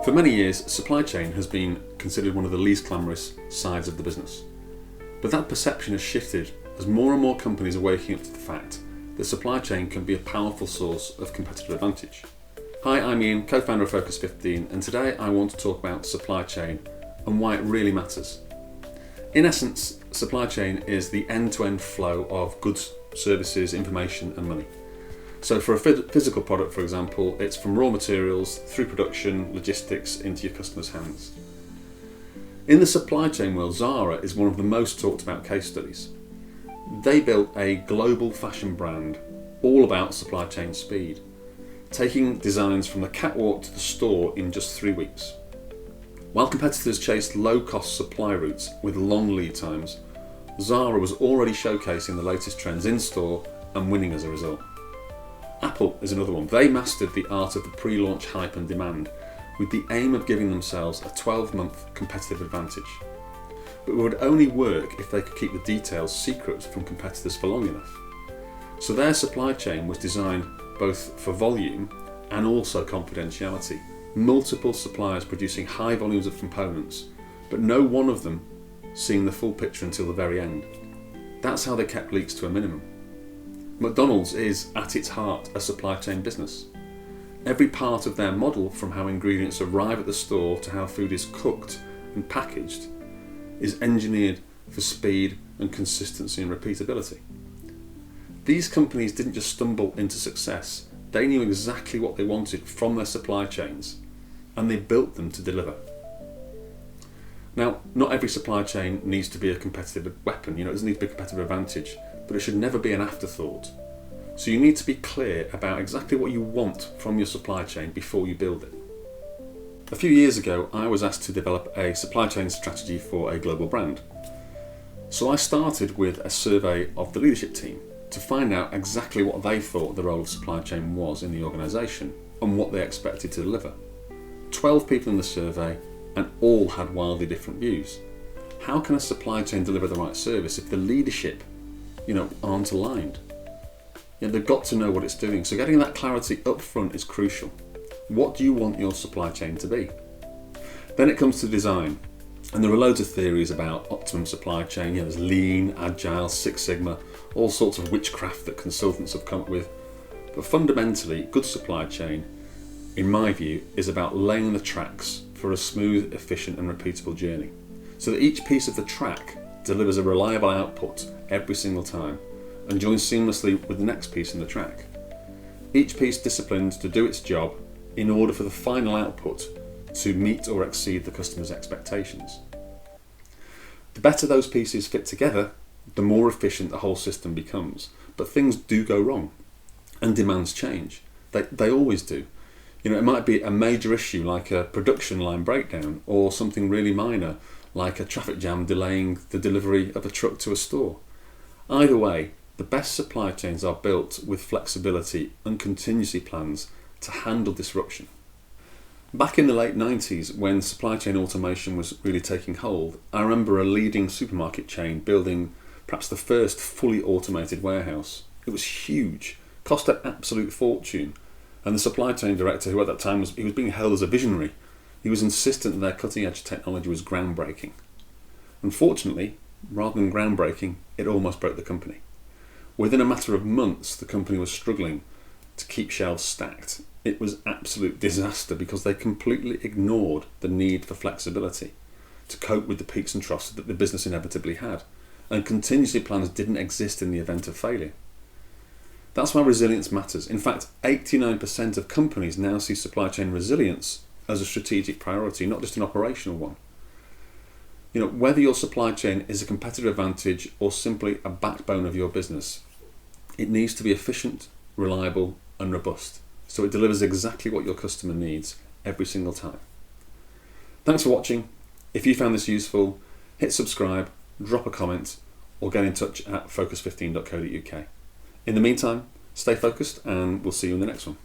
For many years, supply chain has been considered one of the least glamorous sides of the business. But that perception has shifted as more and more companies are waking up to the fact that supply chain can be a powerful source of competitive advantage. Hi, I'm Ian, co-founder of Focus 15, and today I want to talk about supply chain and why it really matters. In essence, supply chain is the end-to-end flow of goods, services, information and money. So for a physical product, for example, it's from raw materials through production, logistics into your customer's hands. In the supply chain world, Zara is one of the most talked about case studies. They built a global fashion brand all about supply chain speed, taking designs from the catwalk to the store in just 3 weeks. While competitors chased low-cost supply routes with long lead times, Zara was already showcasing the latest trends in-store and winning as a result. Apple is another one. They mastered the art of the pre-launch hype and demand with the aim of giving themselves a 12-month competitive advantage. But it would only work if they could keep the details secret from competitors for long enough. So their supply chain was designed both for volume and also confidentiality. Multiple suppliers producing high volumes of components, but no one of them seeing the full picture until the very end. That's how they kept leaks to a minimum. McDonald's is, at its heart, a supply chain business. Every part of their model, from how ingredients arrive at the store to how food is cooked and packaged, is engineered for speed and consistency and repeatability. These companies didn't just stumble into success, they knew exactly what they wanted from their supply chains, and they built them to deliver. Now, not every supply chain needs to be a competitive weapon, it doesn't need to be a competitive advantage, but it should never be an afterthought. So you need to be clear about exactly what you want from your supply chain before you build it. A few years ago, I was asked to develop a supply chain strategy for a global brand. So I started with a survey of the leadership team to find out exactly what they thought the role of supply chain was in the organisation and what they expected to deliver. 12 people in the survey and all had wildly different views. How can a supply chain deliver the right service if the leadership aren't aligned? They've got to know what it's doing. So getting that clarity up front is crucial. What do you want your supply chain to be? Then it comes to design. And there are loads of theories about optimum supply chain. There's lean, agile, Six Sigma, all sorts of witchcraft that consultants have come up with. But fundamentally, good supply chain, in my view, is about laying the tracks for a smooth, efficient and repeatable journey. So that each piece of the track delivers a reliable output every single time and joins seamlessly with the next piece in the track. Each piece disciplined to do its job in order for the final output to meet or exceed the customer's expectations. The better those pieces fit together, the more efficient the whole system becomes. But things do go wrong and demands change. They always do. It might be a major issue like a production line breakdown or something really minor like a traffic jam delaying the delivery of a truck to a store. Either way, the best supply chains are built with flexibility and contingency plans to handle disruption. Back in the late 90s, when supply chain automation was really taking hold, I remember a leading supermarket chain building perhaps the first fully automated warehouse. It was huge, cost an absolute fortune, and the supply chain director, who at that time was being hailed as a visionary, he was insistent that their cutting-edge technology was groundbreaking. Unfortunately, rather than groundbreaking, it almost broke the company. Within a matter of months, the company was struggling to keep shelves stacked. It was absolute disaster because they completely ignored the need for flexibility to cope with the peaks and troughs that the business inevitably had, and contingency plans didn't exist in the event of failure. That's why resilience matters. In fact, 89% of companies now see supply chain resilience as a strategic priority, not just an operational one. Whether your supply chain is a competitive advantage or simply a backbone of your business, it needs to be efficient, reliable and robust, so it delivers exactly what your customer needs every single time. Thanks for watching. If you found this useful, hit subscribe, drop a comment or get in touch at focus15.co.uk. In the meantime, stay focused and we'll see you in the next one.